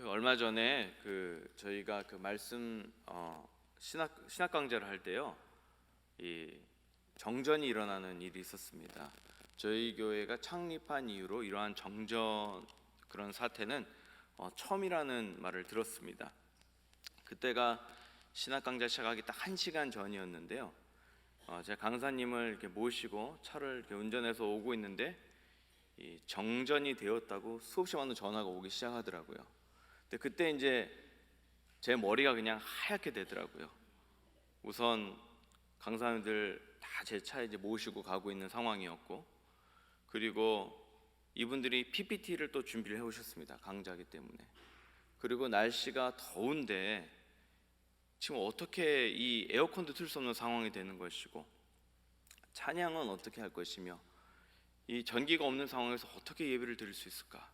얼마 전에 저희가 말씀 신학 강좌를 할 때요, 이 정전이 일어나는 일이 있었습니다. 저희 교회가 창립한 이후로 이러한 정전 그런 사태는 처음이라는 말을 들었습니다. 그때가 신학 강좌 시작하기 딱 1시간 전이었는데요. 제가 강사님을 이렇게 모시고 차를 이렇게 운전해서 오고 있는데 이 정전이 되었다고 수없이 많은 전화가 오기 시작하더라고요. 근데 그때 이제 제 머리가 그냥 하얗게 되더라고요. 우선 강사님들 다 제 차에 이제 모시고 가고 있는 상황이었고, 그리고 이분들이 PPT를 또 준비를 해 오셨습니다. 강좌이기 때문에. 그리고 날씨가 더운데 지금 어떻게 이 에어컨도 틀 수 없는 상황이 되는 것이고, 찬양은 어떻게 할 것이며, 이 전기가 없는 상황에서 어떻게 예배를 드릴 수 있을까?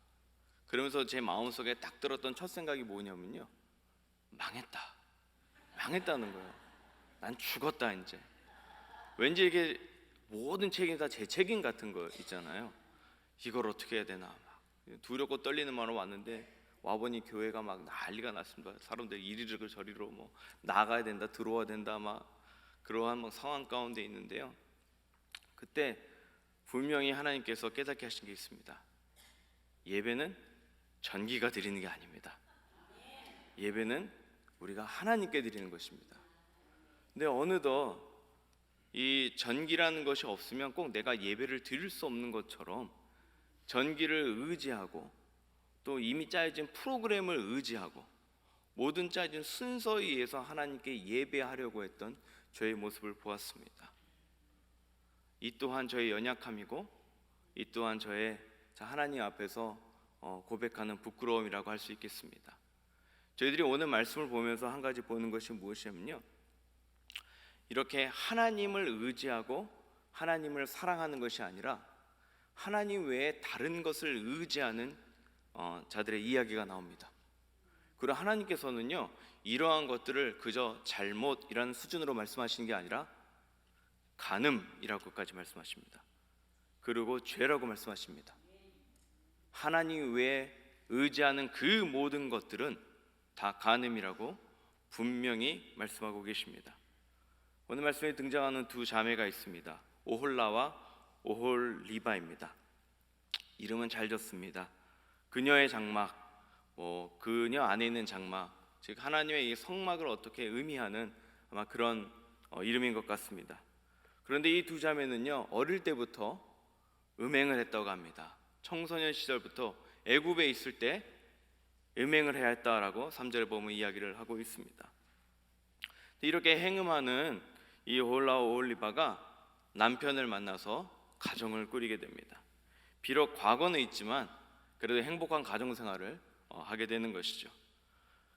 그러면서 제 마음속에 딱 들었던 첫 생각이 뭐냐면요, 망했다는 거예요. 난 죽었다 이제. 왠지 이게 모든 책임이 다 제 책임 같은 거 있잖아요. 이걸 어떻게 해야 되나, 막 두렵고 떨리는 마음으로 왔는데 와보니 교회가 막 난리가 났습니다. 사람들이 이리로 저리로 뭐 나가야 된다, 들어와야 된다, 막 그러한 막 상황 가운데 있는데요. 그때 분명히 하나님께서 깨닫게 하신 게 있습니다. 예배는 전기가 드리는 게 아닙니다. 예배는 우리가 하나님께 드리는 것입니다. 근데 어느덧 이 전기라는 것이 없으면 꼭 내가 예배를 드릴 수 없는 것처럼 전기를 의지하고 또 이미 짜여진 프로그램을 의지하고 모든 짜여진 순서에 의해서 하나님께 예배하려고 했던 저의 모습을 보았습니다. 이 또한 저의 연약함이고, 이 또한 저의 하나님 앞에서 고백하는 부끄러움이라고 할 수 있겠습니다. 저희들이 오늘 말씀을 보면서 한 가지 보는 것이 무엇이냐면요, 이렇게 하나님을 의지하고 하나님을 사랑하는 것이 아니라 하나님 외에 다른 것을 의지하는 자들의 이야기가 나옵니다. 그리고 하나님께서는요, 이러한 것들을 그저 잘못이라는 수준으로 말씀하시는 게 아니라 간음이라고까지 말씀하십니다. 그리고 죄라고 말씀하십니다. 하나님 외에 의지하는 그 모든 것들은 다 간음이라고 분명히 말씀하고 계십니다. 오늘 말씀에 등장하는 두 자매가 있습니다. 오홀라와 오홀리바입니다. 이름은 잘 졌습니다. 그녀의 장막, 그녀 안에 있는 장막, 즉 하나님의 이 성막을 어떻게 의미하는 아마 그런 이름인 것 같습니다. 그런데 이 두 자매는요, 어릴 때부터 음행을 했다고 합니다. 청소년 시절부터 애굽에 있을 때 음행을 해야 했다라고 3절에 보면 이야기를 하고 있습니다. 이렇게 행음하는 이 오홀라와 오홀리바가 남편을 만나서 가정을 꾸리게 됩니다. 비록 과거는 있지만 그래도 행복한 가정 생활을 하게 되는 것이죠.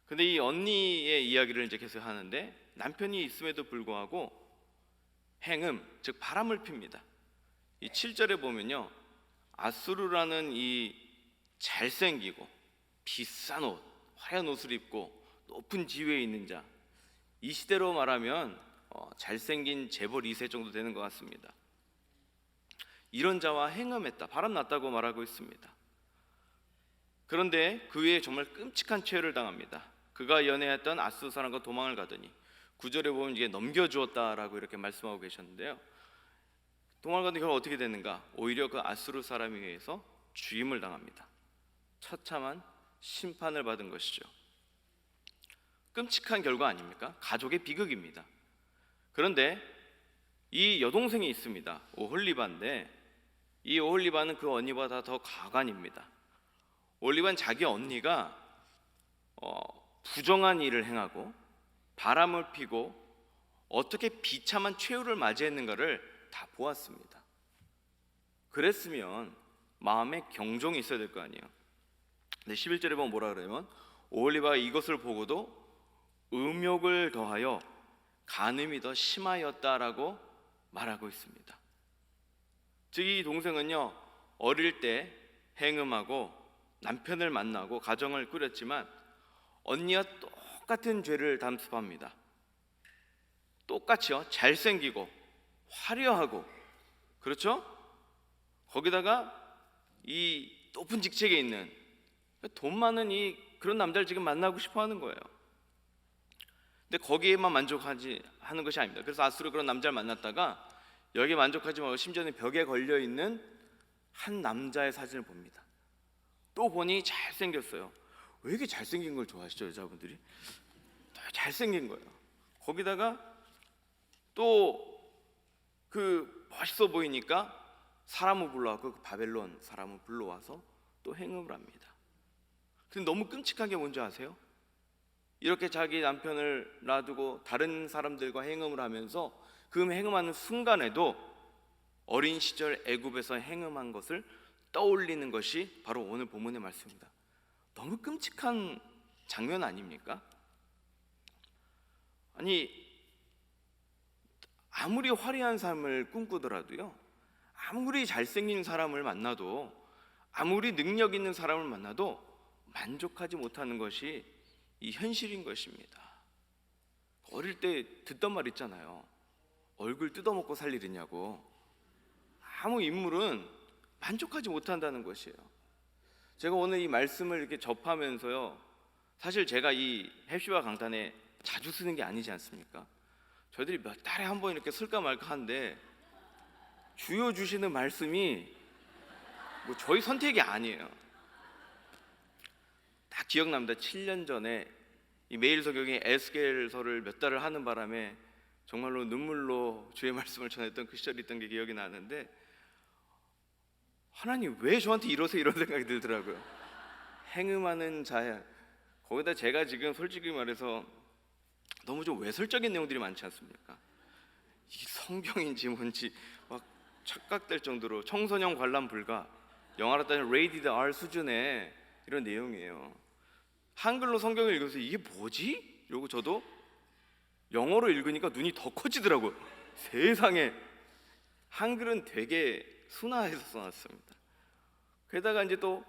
근데 이 언니의 이야기를 이제 계속 하는데, 남편이 있음에도 불구하고 행음, 즉 바람을 핍니다. 이 7절에 보면요, 아수르라는 이 잘생기고 비싼 옷, 화려한 옷을 입고 높은 지위에 있는 자, 이 시대로 말하면 잘생긴 재벌 2세 정도 되는 것 같습니다. 이런 자와 행음했다, 바람났다고 말하고 있습니다. 그런데 그 위에 정말 끔찍한 죄를 당합니다. 그가 연애했던 아수르 사람과 도망을 가더니 9절에 보면 이게 넘겨주었다라고 이렇게 말씀하고 계셨는데요, 도망을 가더니 결국 어떻게 되는가? 오히려 그 아수르 사람에 의해서 죽임을 당합니다. 처참한 심판을 받은 것이죠. 끔찍한 결과 아닙니까? 가족의 비극입니다. 그런데 이 여동생이 있습니다. 오홀리바인데, 이 오홀리바는 그 언니보다 더 가관입니다. 오홀리바는 자기 언니가 부정한 일을 행하고 바람을 피고 어떻게 비참한 최후를 맞이했는가를 다 보았습니다. 그랬으면 마음에 경종이 있어야 될 거 아니에요. 근데 11절에 보면 뭐라 그러냐면, 오홀리바가 이것을 보고도 음욕을 더하여 간음이 더 심하였다라고 말하고 있습니다. 즉 이 동생은요, 어릴 때 행음하고 남편을 만나고 가정을 꾸렸지만 언니와 똑같은 죄를 담습합니다. 똑같이요, 잘생기고 화려하고, 그렇죠? 거기다가 이 높은 직책에 있는 돈 많은 이 그런 남자를 지금 만나고 싶어 하는 거예요. 근데 거기에만 만족하지 하는 것이 아닙니다. 그래서 아수르 그런 남자를 만났다가 여기에 만족하지 말고 심지어는 벽에 걸려 있는 한 남자의 사진을 봅니다. 또 보니 잘생겼어요. 왜 이렇게 잘생긴 걸 좋아하시죠, 여자분들이? 잘생긴 거예요. 거기다가 또 그 멋있어 보이니까 사람을 불러와서 그 바벨론 사람을 불러와서 또 행음을 합니다. 근데 너무 끔찍한 게 뭔지 아세요? 이렇게 자기 남편을 놔두고 다른 사람들과 행음을 하면서 그 행음하는 순간에도 어린 시절 애굽에서 행음한 것을 떠올리는 것이 바로 오늘 본문의 말씀입니다. 너무 끔찍한 장면 아닙니까? 아니, 아무리 화려한 삶을 꿈꾸더라도요, 아무리 잘생긴 사람을 만나도, 아무리 능력 있는 사람을 만나도 만족하지 못하는 것이 이 현실인 것입니다. 어릴 때 듣던 말 있잖아요. 얼굴 뜯어먹고 살 일 있냐고. 아무 인물은 만족하지 못한다는 것이에요. 제가 오늘 이 말씀을 이렇게 접하면서요, 사실 제가 이 헵시바 강단에 자주 쓰는 게 아니지 않습니까? 저희들이 몇 달에 한 번 이렇게 쓸까 말까 하는데 주요 주시는 말씀이 뭐 저희 선택이 아니에요. 다 기억납니다. 7년 전에 이 매일 성경의 에스겔서를 몇 달을 하는 바람에 정말로 눈물로 주의 말씀을 전했던 그 시절이 있던 게 기억이 나는데, 하나님 왜 저한테 이러세요? 이런 생각이 들더라고요. 행음하는 자야. 거기다 제가 지금 솔직히 말해서 너무 좀 외설적인 내용들이 많지 않습니까? 이게 성경인지 뭔지 막 착각될 정도로 청소년 관람 불가, 영화로 따지면 rated R 수준의 이런 내용이에요. 한글로 성경을 읽어서 이게 뭐지? 이러고 저도 영어로 읽으니까 눈이 더 커지더라고요. 세상에, 한글은 되게 순화해서 써놨습니다. 게다가 이제 또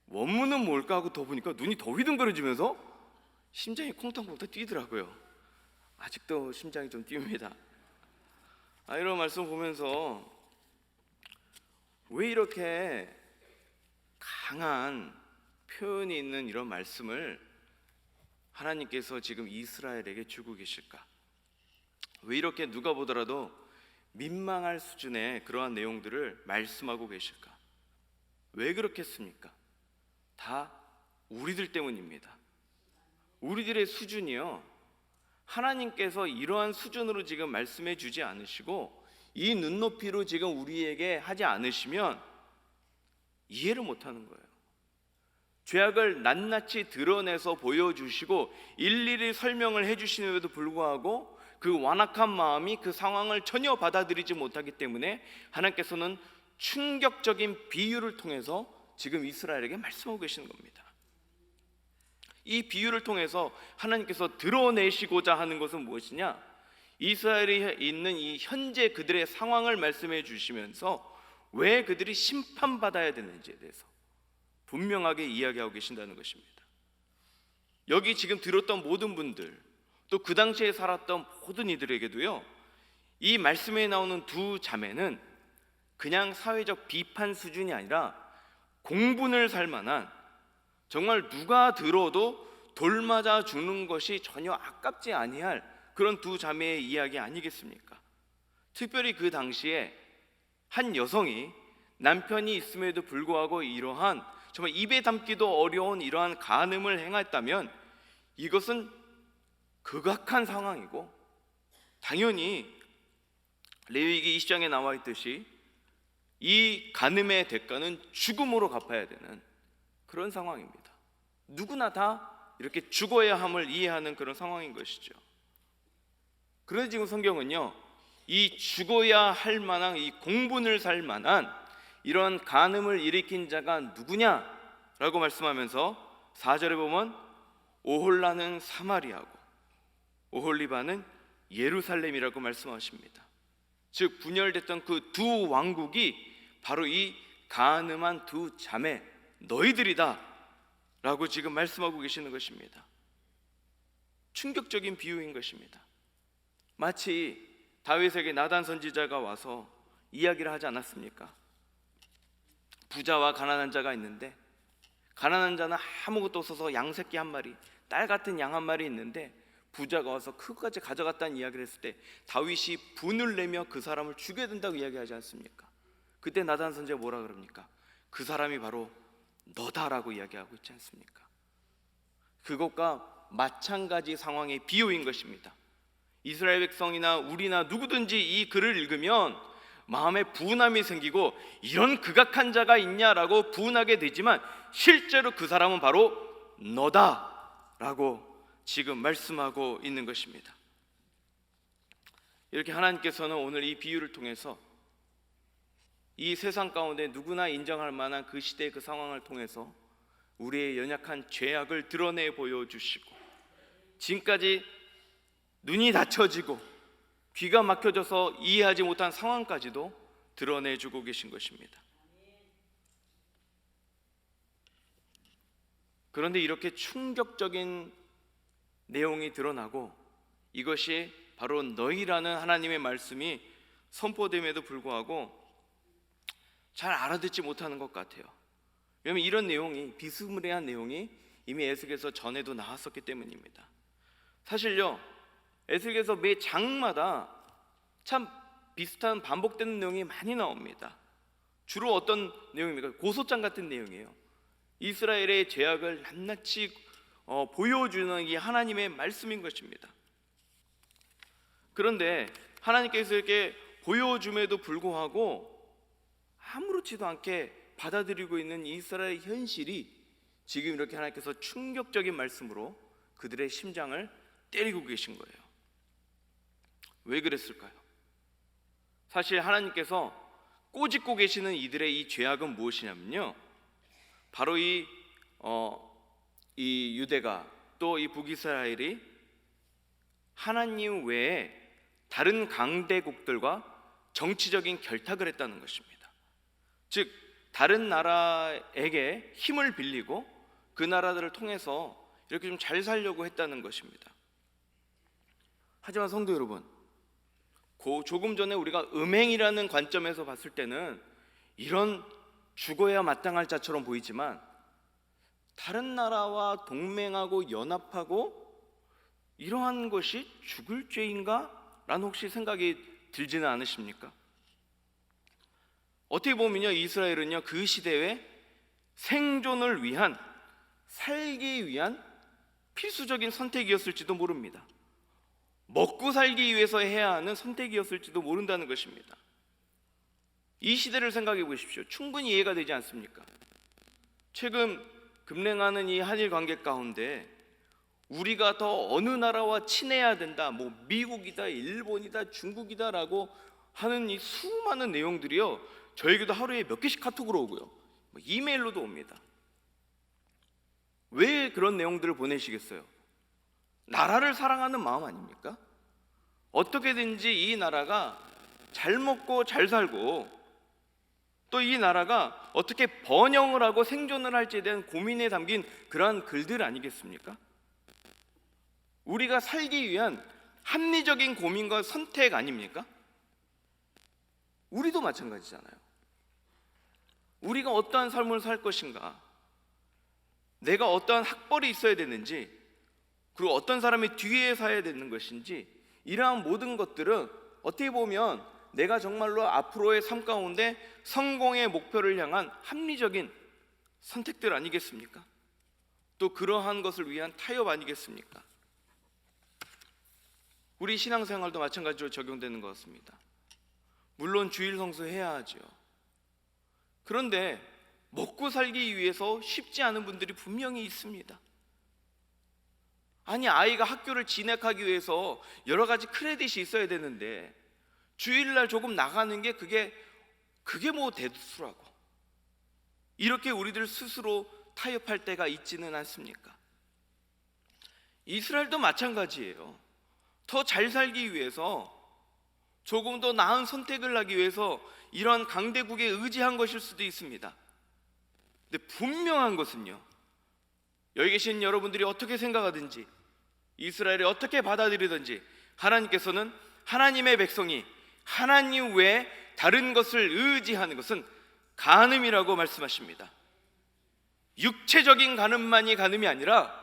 원문은 뭘까 하고 더 보니까 눈이 더 휘둥그레지면서 심장이 콩탕콩탕 뛰더라고요. 아직도 심장이 좀 뜁니다. 이런 말씀 보면서 왜 이렇게 강한 표현이 있는 이런 말씀을 하나님께서 지금 이스라엘에게 주고 계실까? 왜 이렇게 누가 보더라도 민망할 수준의 그러한 내용들을 말씀하고 계실까? 왜 그렇겠습니까? 다 우리들 때문입니다. 우리들의 수준이요, 하나님께서 이러한 수준으로 지금 말씀해 주지 않으시고 이 눈높이로 지금 우리에게 하지 않으시면 이해를 못하는 거예요. 죄악을 낱낱이 드러내서 보여주시고 일일이 설명을 해주시는데도 불구하고 그 완악한 마음이 그 상황을 전혀 받아들이지 못하기 때문에 하나님께서는 충격적인 비유를 통해서 지금 이스라엘에게 말씀하고 계시는 겁니다. 이 비유를 통해서 하나님께서 드러내시고자 하는 것은 무엇이냐? 이스라엘에 있는 이 현재 그들의 상황을 말씀해 주시면서 왜 그들이 심판받아야 되는지에 대해서 분명하게 이야기하고 계신다는 것입니다. 여기 지금 들었던 모든 분들, 또 그 당시에 살았던 모든 이들에게도요, 이 말씀에 나오는 두 자매는 그냥 사회적 비판 수준이 아니라 공분을 살 만한, 정말 누가 들어도 돌맞아 주는 것이 전혀 아깝지 아니할 그런 두 자매의 이야기 아니겠습니까? 특별히 그 당시에 한 여성이 남편이 있음에도 불구하고 이러한 정말 입에 담기도 어려운 이러한 간음을 행했다면 이것은 극악한 상황이고, 당연히 레위기 20장에 나와 있듯이 이 간음의 대가는 죽음으로 갚아야 되는 그런 상황입니다. 누구나 다 이렇게 죽어야 함을 이해하는 그런 상황인 것이죠. 그런데 지금 성경은요, 이 죽어야 할 만한, 이 공분을 살 만한 이런 간음을 일으킨 자가 누구냐라고 말씀하면서 4절에 보면 오홀라는 사마리아고 오홀리바는 예루살렘이라고 말씀하십니다. 즉 분열됐던 그 두 왕국이 바로 이 간음한 두 자매 너희들이다 라고 지금 말씀하고 계시는 것입니다. 충격적인 비유인 것입니다. 마치 다윗에게 나단 선지자가 와서 이야기를 하지 않았습니까? 부자와 가난한 자가 있는데 가난한 자는 아무것도 없어서 양새끼 한 마리, 딸 같은 양 한 마리 있는데 부자가 와서 그것까지 가져갔다는 이야기를 했을 때 다윗이 분을 내며 그 사람을 죽여야 된다고 이야기하지 않습니까? 그때 나단 선지자가 뭐라 그럽니까? 그 사람이 바로 너다라고 이야기하고 있지 않습니까? 그것과 마찬가지 상황의 비유인 것입니다. 이스라엘 백성이나 우리나 누구든지 이 글을 읽으면 마음에 분함이 생기고 이런 극악한 자가 있냐라고 분하게 되지만 실제로 그 사람은 바로 너다라고 지금 말씀하고 있는 것입니다. 이렇게 하나님께서는 오늘 이 비유를 통해서 이 세상 가운데 누구나 인정할 만한 그 시대의 그 상황을 통해서 우리의 연약한 죄악을 드러내 보여주시고 지금까지 눈이 닫혀지고 귀가 막혀져서 이해하지 못한 상황까지도 드러내주고 계신 것입니다. 그런데 이렇게 충격적인 내용이 드러나고 이것이 바로 너희라는 하나님의 말씀이 선포됨에도 불구하고 잘 알아듣지 못하는 것 같아요. 왜냐하면 이런 내용이 비스무리한 내용이 이미 에스겔서 전에도 나왔었기 때문입니다. 사실요, 에스겔서 매 장마다 참 비슷한 반복되는 내용이 많이 나옵니다. 주로 어떤 내용입니까? 고소장 같은 내용이에요. 이스라엘의 죄악을 낱낱이 보여주는 이 하나님의 말씀인 것입니다. 그런데 하나님께서 이렇게 보여줌에도 불구하고 아무렇지도 않게 받아들이고 있는 이스라엘 현실이 지금 이렇게 하나님께서 충격적인 말씀으로 그들의 심장을 때리고 계신 거예요. 왜 그랬을까요? 사실 하나님께서 꼬집고 계시는 이들의 이 죄악은 무엇이냐면요, 바로 이 유대가 또 이 북이스라엘이 하나님 외에 다른 강대국들과 정치적인 결탁을 했다는 것입니다. 즉 다른 나라에게 힘을 빌리고 그 나라들을 통해서 이렇게 좀 잘 살려고 했다는 것입니다. 하지만 성도 여러분, 조금 전에 우리가 음행이라는 관점에서 봤을 때는 이런 죽어야 마땅할 자처럼 보이지만 다른 나라와 동맹하고 연합하고 이러한 것이 죽을 죄인가? 라는 혹시 생각이 들지는 않으십니까? 어떻게 보면요, 이스라엘은요 그 시대에 생존을 위한, 살기 위한 필수적인 선택이었을지도 모릅니다. 먹고 살기 위해서 해야 하는 선택이었을지도 모른다는 것입니다. 이 시대를 생각해 보십시오. 충분히 이해가 되지 않습니까? 최근 급냉하는 이 한일 관계 가운데 우리가 더 어느 나라와 친해야 된다, 뭐 미국이다, 일본이다, 중국이다라고 하는 이 수많은 내용들이요, 저에게도 하루에 몇 개씩 카톡으로 오고요, 이메일로도 옵니다. 왜 그런 내용들을 보내시겠어요? 나라를 사랑하는 마음 아닙니까? 어떻게든지 이 나라가 잘 먹고 잘 살고 또 이 나라가 어떻게 번영을 하고 생존을 할지에 대한 고민에 담긴 그러한 글들 아니겠습니까? 우리가 살기 위한 합리적인 고민과 선택 아닙니까? 우리도 마찬가지잖아요. 우리가 어떠한 삶을 살 것인가, 내가 어떠한 학벌이 있어야 되는지, 그리고 어떤 사람이 뒤에 서야 되는 것인지, 이러한 모든 것들은 어떻게 보면 내가 정말로 앞으로의 삶 가운데 성공의 목표를 향한 합리적인 선택들 아니겠습니까? 또 그러한 것을 위한 타협 아니겠습니까? 우리 신앙생활도 마찬가지로 적용되는 것 같습니다. 물론 주일 성수해야 하죠. 그런데 먹고 살기 위해서 쉽지 않은 분들이 분명히 있습니다. 아니, 아이가 학교를 진학하기 위해서 여러 가지 크레딧이 있어야 되는데 주일날 조금 나가는 게 그게 뭐 대수라고 이렇게 우리들 스스로 타협할 때가 있지는 않습니까? 이스라엘도 마찬가지예요. 더 잘 살기 위해서, 조금 더 나은 선택을 하기 위해서 이런 강대국에 의지한 것일 수도 있습니다. 근데 분명한 것은요, 여기 계신 여러분들이 어떻게 생각하든지 이스라엘이 어떻게 받아들이든지 하나님께서는 하나님의 백성이 하나님 외에 다른 것을 의지하는 것은 간음이라고 말씀하십니다. 육체적인 간음만이 간음이 아니라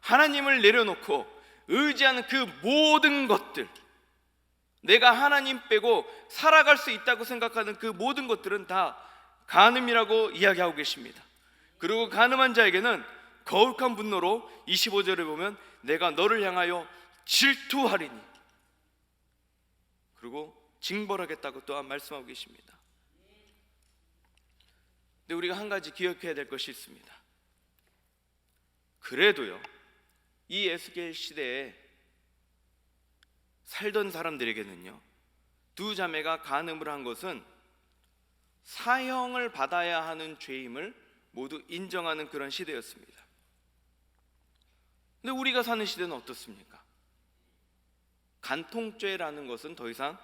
하나님을 내려놓고 의지하는 그 모든 것들, 내가 하나님 빼고 살아갈 수 있다고 생각하는 그 모든 것들은 다 간음이라고 이야기하고 계십니다. 그리고 간음한 자에게는 거룩한 분노로 25절에 보면 내가 너를 향하여 질투하리니, 그리고 징벌하겠다고 또한 말씀하고 계십니다. 근데 우리가 한 가지 기억해야 될 것이 있습니다. 그래도요, 이 에스겔 시대에 살던 사람들에게는요, 두 자매가 간음을 한 것은 사형을 받아야 하는 죄임을 모두 인정하는 그런 시대였습니다. 근데 우리가 사는 시대는 어떻습니까? 간통죄라는 것은 더 이상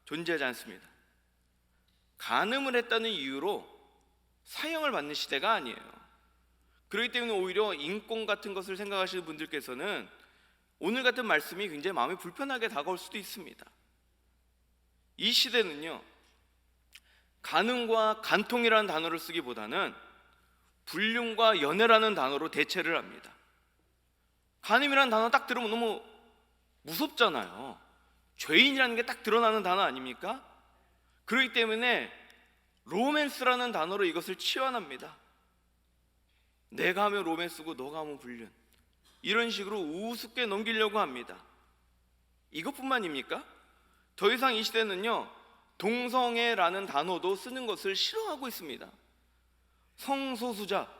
존재하지 않습니다. 간음을 했다는 이유로 사형을 받는 시대가 아니에요. 그렇기 때문에 오히려 인권 같은 것을 생각하시는 분들께서는 오늘 같은 말씀이 굉장히 마음이 불편하게 다가올 수도 있습니다. 이 시대는요, 간음과 간통이라는 단어를 쓰기보다는 불륜과 연애라는 단어로 대체를 합니다. 간음이라는 단어 딱 들으면 너무 무섭잖아요. 죄인이라는 게 딱 드러나는 단어 아닙니까? 그렇기 때문에 로맨스라는 단어로 이것을 치환합니다. 내가 하면 로맨스고 너가 하면 불륜, 이런 식으로 우습게 넘기려고 합니다. 이것뿐만입니까? 더 이상 이 시대는요, 동성애라는 단어도 쓰는 것을 싫어하고 있습니다. 성소수자,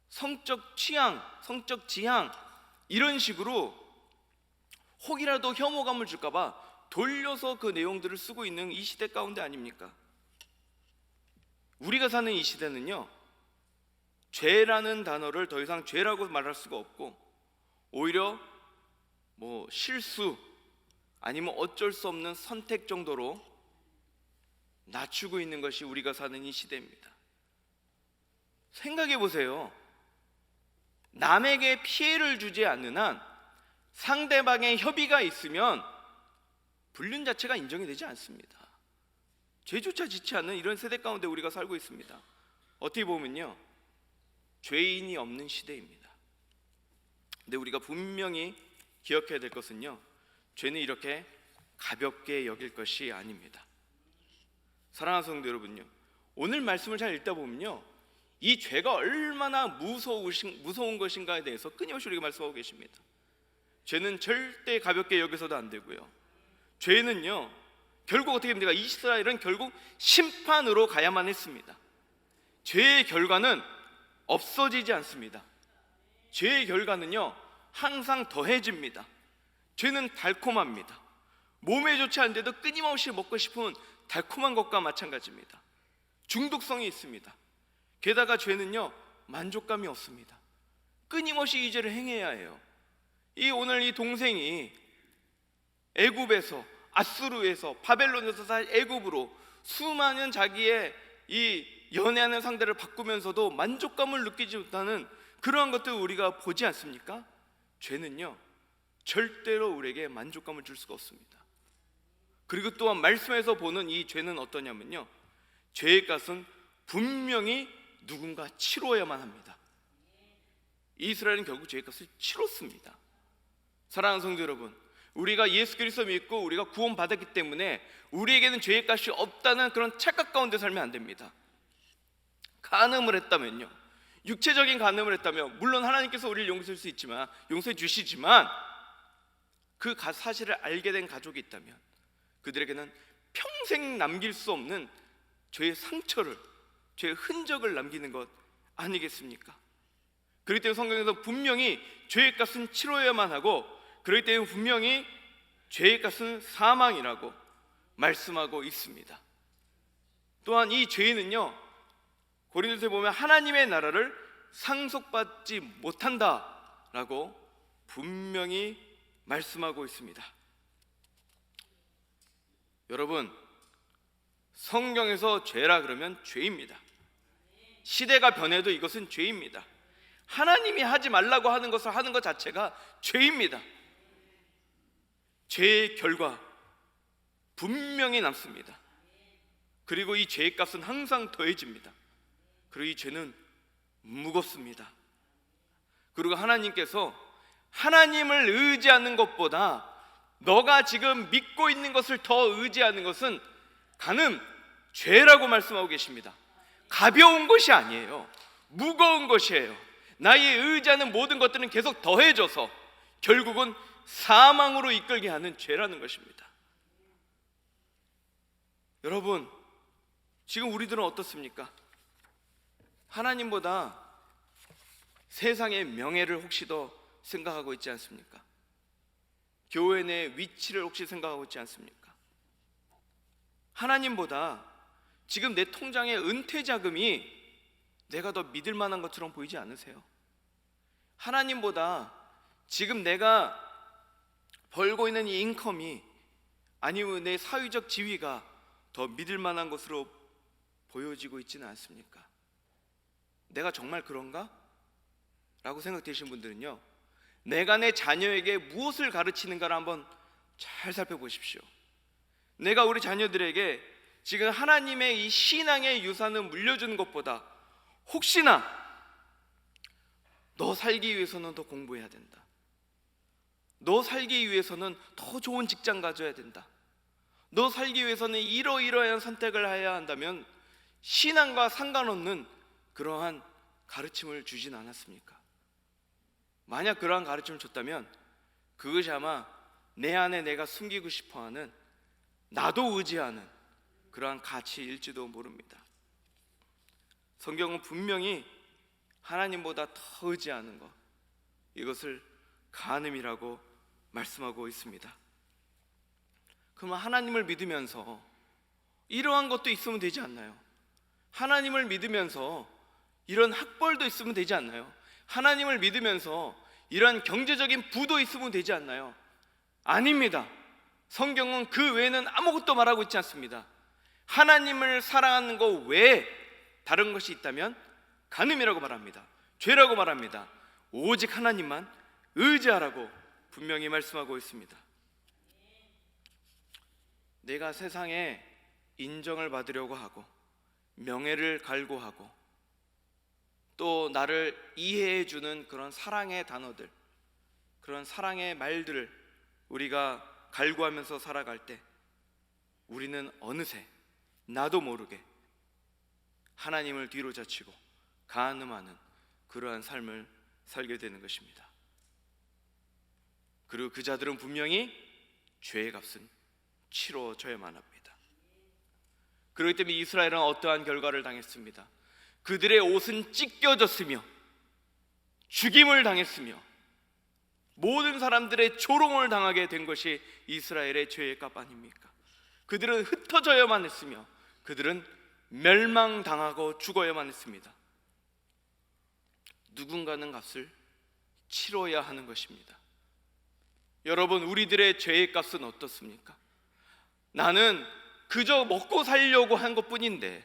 성적 취향, 성적 지향, 이런 식으로 혹이라도 혐오감을 줄까봐 돌려서 그 내용들을 쓰고 있는 이 시대 가운데 아닙니까? 우리가 사는 이 시대는요, 죄라는 단어를 더 이상 죄라고 말할 수가 없고 오히려 실수 아니면 어쩔 수 없는 선택 정도로 낮추고 있는 것이 우리가 사는 이 시대입니다. 생각해 보세요. 남에게 피해를 주지 않는 한 상대방의 협의가 있으면 불륜 자체가 인정이 되지 않습니다. 죄조차 짓지 않는 이런 세대 가운데 우리가 살고 있습니다. 어떻게 보면요, 죄인이 없는 시대입니다. 근데 우리가 분명히 기억해야 될 것은요, 죄는 이렇게 가볍게 여길 것이 아닙니다. 사랑하는 성도 여러분요, 오늘 말씀을 잘 읽다 보면요, 이 죄가 얼마나 무서운 것인가에 대해서 끊임없이 우리가 말씀하고 계십니다. 죄는 절대 가볍게 여겨서도 안 되고요, 죄는요 결국 어떻게 됩니까? 이스라엘은 결국 심판으로 가야만 했습니다. 죄의 결과는 없어지지 않습니다. 죄의 결과는요 항상 더해집니다. 죄는 달콤합니다. 몸에 좋지 않은데도 끊임없이 먹고 싶은 달콤한 것과 마찬가지입니다. 중독성이 있습니다. 게다가 죄는요 만족감이 없습니다. 끊임없이 이 죄를 행해야 해요. 오늘 이 동생이 애굽에서, 아수르에서, 바벨론에서 애굽으로 수많은 자기의 이 연애하는 상대를 바꾸면서도 만족감을 느끼지 못하는 그러한 것들을 우리가 보지 않습니까? 죄는요 절대로 우리에게 만족감을 줄 수가 없습니다. 그리고 또한 말씀에서 보는 이 죄는 어떠냐면요, 죄의 값은 분명히 누군가 치러야만 합니다. 이스라엘은 결국 죄의 값을 치렀습니다. 사랑하는 성도 여러분, 우리가 예수 그리스도 믿고 우리가 구원받았기 때문에 우리에게는 죄의 값이 없다는 그런 착각 가운데 살면 안 됩니다. 간음을 했다면요, 육체적인 간음을 했다면 물론 하나님께서 우리를 용서할 수 있지만, 용서해 주시지만 그 사실을 알게 된 가족이 있다면 그들에게는 평생 남길 수 없는 죄의 상처를, 죄의 흔적을 남기는 것 아니겠습니까? 그렇기 때문에 성경에서 분명히 죄의 값은 치러야만 하고, 그렇기 때문에 분명히 죄의 값은 사망이라고 말씀하고 있습니다. 또한 이 죄인은요 고린도서에 보면 하나님의 나라를 상속받지 못한다라고 분명히 말씀하고 있습니다. 여러분, 성경에서 죄라 그러면 죄입니다. 시대가 변해도 이것은 죄입니다. 하나님이 하지 말라고 하는 것을 하는 것 자체가 죄입니다. 죄의 결과 분명히 남습니다. 그리고 이 죄의 값은 항상 더해집니다. 그리고 이 죄는 무겁습니다. 그리고 하나님께서 하나님을 의지하는 것보다 너가 지금 믿고 있는 것을 더 의지하는 것은 가늠, 죄라고 말씀하고 계십니다. 가벼운 것이 아니에요. 무거운 것이에요. 나의 의지하는 모든 것들은 계속 더해져서 결국은 사망으로 이끌게 하는 죄라는 것입니다. 여러분, 지금 우리들은 어떻습니까? 하나님보다 세상의 명예를 혹시 더 생각하고 있지 않습니까? 교회 내 위치를 혹시 생각하고 있지 않습니까? 하나님보다 지금 내 통장의 은퇴 자금이 내가 더 믿을 만한 것처럼 보이지 않으세요? 하나님보다 지금 내가 벌고 있는 이 인컴이, 아니면 내 사회적 지위가 더 믿을 만한 것으로 보여지고 있지는 않습니까? 내가 정말 그런가? 라고 생각되시는 분들은요, 내가 내 자녀에게 무엇을 가르치는가를 한번 잘 살펴보십시오. 내가 우리 자녀들에게 지금 하나님의 이 신앙의 유산을 물려주는 것보다 혹시나 너 살기 위해서는 더 공부해야 된다, 너 살기 위해서는 더 좋은 직장 가져야 된다, 너 살기 위해서는 이러이러한 선택을 해야 한다면 신앙과 상관없는 그러한 가르침을 주진 않았습니까? 만약 그러한 가르침을 줬다면 그것이 아마 내 안에 내가 숨기고 싶어하는, 나도 의지하는 그러한 가치일지도 모릅니다. 성경은 분명히 하나님보다 더 의지하는 것, 이것을 간음이라고 말씀하고 있습니다. 그러면 하나님을 믿으면서 이러한 것도 있으면 되지 않나요? 하나님을 믿으면서 이런 학벌도 있으면 되지 않나요? 하나님을 믿으면서 이런 경제적인 부도 있으면 되지 않나요? 아닙니다. 성경은 그 외에는 아무것도 말하고 있지 않습니다. 하나님을 사랑하는 것 외에 다른 것이 있다면 간음이라고 말합니다. 죄라고 말합니다. 오직 하나님만 의지하라고 분명히 말씀하고 있습니다. 내가 세상에 인정을 받으려고 하고 명예를 갈구하고 또 나를 이해해 주는 그런 사랑의 단어들, 그런 사랑의 말들을 우리가 갈구하면서 살아갈 때 우리는 어느새 나도 모르게 하나님을 뒤로 젖히고 간음하는 그러한 삶을 살게 되는 것입니다. 그리고 그 자들은 분명히 죄의 값은 치러져야만 합니다. 그렇기 때문에 이스라엘은 어떠한 결과를 당했습니다. 그들의 옷은 찢겨졌으며 죽임을 당했으며 모든 사람들의 조롱을 당하게 된 것이 이스라엘의 죄의 값 아닙니까? 그들은 흩어져야만 했으며 그들은 멸망당하고 죽어야만 했습니다. 누군가는 값을 치러야 하는 것입니다. 여러분, 우리들의 죄의 값은 어떻습니까? 나는 그저 먹고 살려고 한 것뿐인데,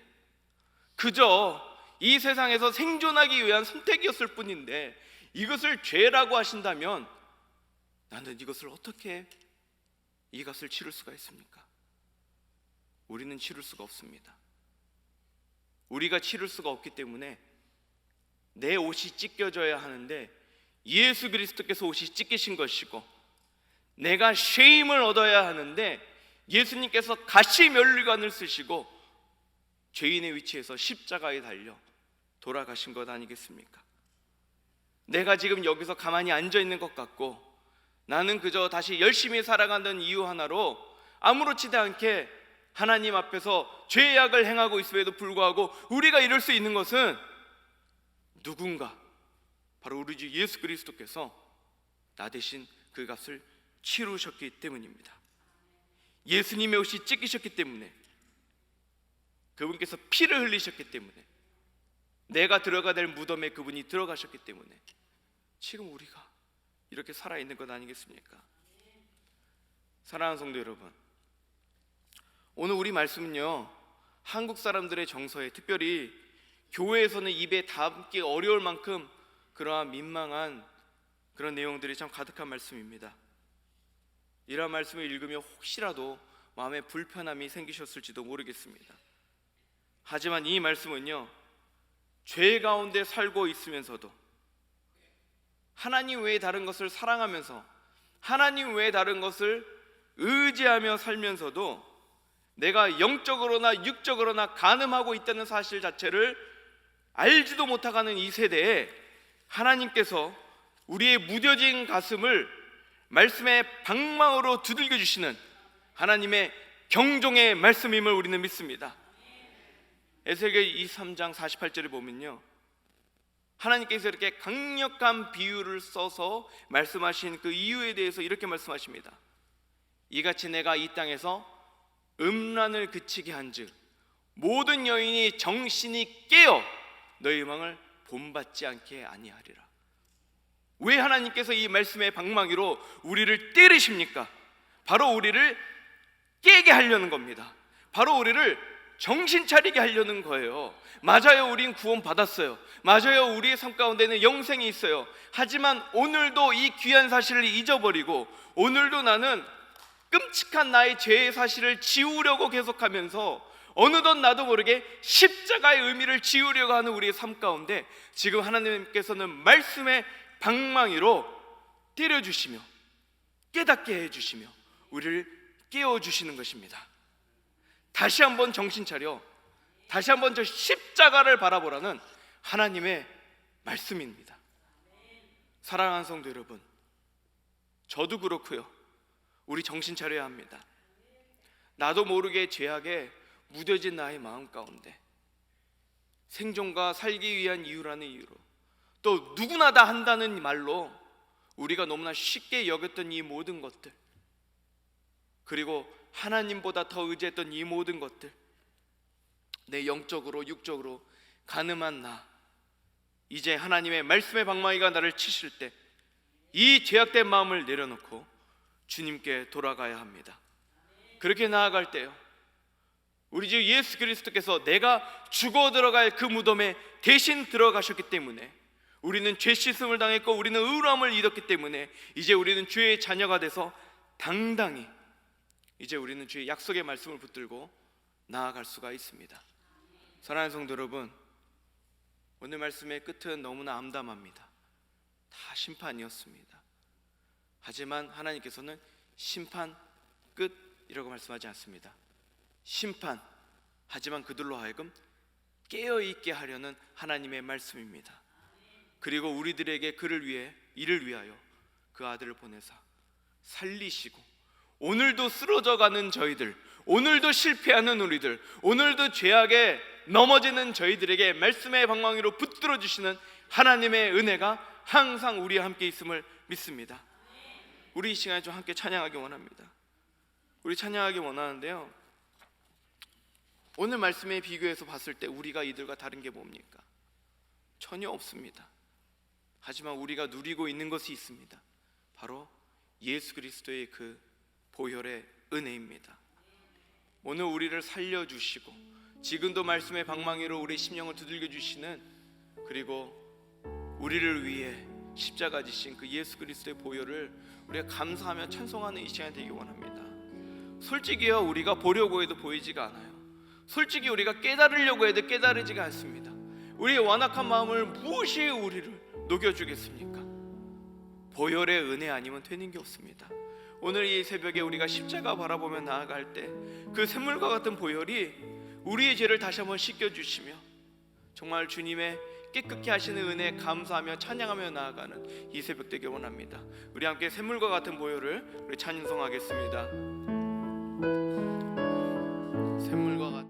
그저 이 세상에서 생존하기 위한 선택이었을 뿐인데 이것을 죄라고 하신다면 나는 이것을 어떻게 이 값을 치를 수가 있습니까? 우리는 치를 수가 없습니다. 우리가 치를 수가 없기 때문에 내 옷이 찢겨져야 하는데 예수 그리스도께서 옷이 찢기신 것이고, 내가 쉐임을 얻어야 하는데 예수님께서 가시 면류관을 쓰시고 죄인의 위치에서 십자가에 달려 돌아가신 것 아니겠습니까? 내가 지금 여기서 가만히 앉아 있는 것 같고 나는 그저 다시 열심히 살아가는 이유 하나로 아무렇지도 않게 하나님 앞에서 죄악을 행하고 있음에도 불구하고 우리가 이럴 수 있는 것은 누군가, 바로 우리 주 예수 그리스도께서 나 대신 그 값을 치르셨기 때문입니다. 예수님의 옷이 찢기셨기 때문에, 그분께서 피를 흘리셨기 때문에, 내가 들어가야 될 무덤에 그분이 들어가셨기 때문에 지금 우리가 이렇게 살아있는 것 아니겠습니까? 사랑하는 성도 여러분, 오늘 우리 말씀은요, 한국 사람들의 정서에, 특별히 교회에서는 입에 담기 어려울 만큼 그러한 민망한 그런 내용들이 참 가득한 말씀입니다. 이러한 말씀을 읽으며 혹시라도 마음에 불편함이 생기셨을지도 모르겠습니다. 하지만 이 말씀은요, 죄 가운데 살고 있으면서도 하나님 외에 다른 것을 사랑하면서 하나님 외에 다른 것을 의지하며 살면서도 내가 영적으로나 육적으로나 간음하고 있다는 사실 자체를 알지도 못하는 이 세대에 하나님께서 우리의 무뎌진 가슴을 말씀의 방망으로 두들겨 주시는 하나님의 경종의 말씀임을 우리는 믿습니다. 에스겔 23장 48절을 보면요, 하나님께서 이렇게 강력한 비유를 써서 말씀하신 그 이유에 대해서 이렇게 말씀하십니다. 이같이 내가 이 땅에서 음란을 그치게 한즉 모든 여인이 정신이 깨어 너희 음악을 본받지 않게 아니하리라. 왜 하나님께서 이 말씀의 방망이로 우리를 때리십니까? 바로 우리를 깨게 하려는 겁니다. 바로 우리를 정신 차리게 하려는 거예요. 맞아요, 우린 구원 받았어요. 맞아요, 우리의 삶 가운데는 영생이 있어요. 하지만 오늘도 이 귀한 사실을 잊어버리고 오늘도 나는 끔찍한 나의 죄의 사실을 지우려고 계속하면서 어느덧 나도 모르게 십자가의 의미를 지우려고 하는 우리의 삶 가운데 지금 하나님께서는 말씀의 방망이로 때려주시며 깨닫게 해주시며 우리를 깨워주시는 것입니다. 다시 한번 정신 차려, 다시 한번 저 십자가를 바라보라는 하나님의 말씀입니다. 사랑하는 성도 여러분, 저도 그렇고요, 우리 정신 차려야 합니다. 나도 모르게 죄악에 무뎌진 나의 마음 가운데 생존과 살기 위한 이유라는 이유로 또 누구나 다 한다는 말로 우리가 너무나 쉽게 여겼던 이 모든 것들, 그리고 하나님보다 더 의지했던 이 모든 것들, 내 영적으로 육적으로 간음한 나, 이제 하나님의 말씀의 방망이가 나를 치실 때 이 죄악된 마음을 내려놓고 주님께 돌아가야 합니다. 그렇게 나아갈 때요, 우리 주 예수 그리스도께서 내가 죽어 들어갈 그 무덤에 대신 들어가셨기 때문에 우리는 죄 씻음을 당했고 우리는 의로움을 얻었기 때문에 이제 우리는 주의 자녀가 돼서 당당히 이제 우리는 주의 약속의 말씀을 붙들고 나아갈 수가 있습니다. 사랑하는 성도 여러분, 오늘 말씀의 끝은 너무나 암담합니다. 다 심판이었습니다. 하지만 하나님께서는 심판 끝이라고 말씀하지 않습니다. 심판, 하지만 그들로 하여금 깨어있게 하려는 하나님의 말씀입니다. 그리고 우리들에게 이를 위하여 그 아들을 보내사 살리시고 오늘도 쓰러져가는 저희들, 오늘도 실패하는 우리들, 오늘도 죄악에 넘어지는 저희들에게 말씀의 방망이로 붙들어 주시는 하나님의 은혜가 항상 우리와 함께 있음을 믿습니다. 우리 이 시간에 좀 함께 찬양하기 원합니다. 우리 찬양하기 원하는데요, 오늘 말씀에 비교해서 봤을 때 우리가 이들과 다른 게 뭡니까? 전혀 없습니다. 하지만 우리가 누리고 있는 것이 있습니다. 바로 예수 그리스도의 그 보혈의 은혜입니다. 오늘 우리를 살려주시고 지금도 말씀의 방망이로 우리 심령을 두들겨 주시는, 그리고 우리를 위해 십자가 지신 그 예수 그리스도의 보혈을 우리가 감사하며 찬송하는 이 시간이 되기 원합니다. 솔직히요, 우리가 보려고 해도 보이지가 않아요. 솔직히 우리가 깨달으려고 해도 깨달으지가 않습니다. 우리의 완악한 마음을 무엇이 우리를 녹여주겠습니까? 보혈의 은혜 아니면 되는 게 없습니다. 오늘 이 새벽에 우리가 십자가 바라보며 나아갈 때 그 샘물과 같은 보혈이 우리의 죄를 다시 한번 씻겨주시며 정말 주님의 깨끗게 하시는 은혜에 감사하며 찬양하며 나아가는 이 새벽 되길 원합니다. 우리 함께 샘물과 같은 보혈을 우리 찬송하겠습니다.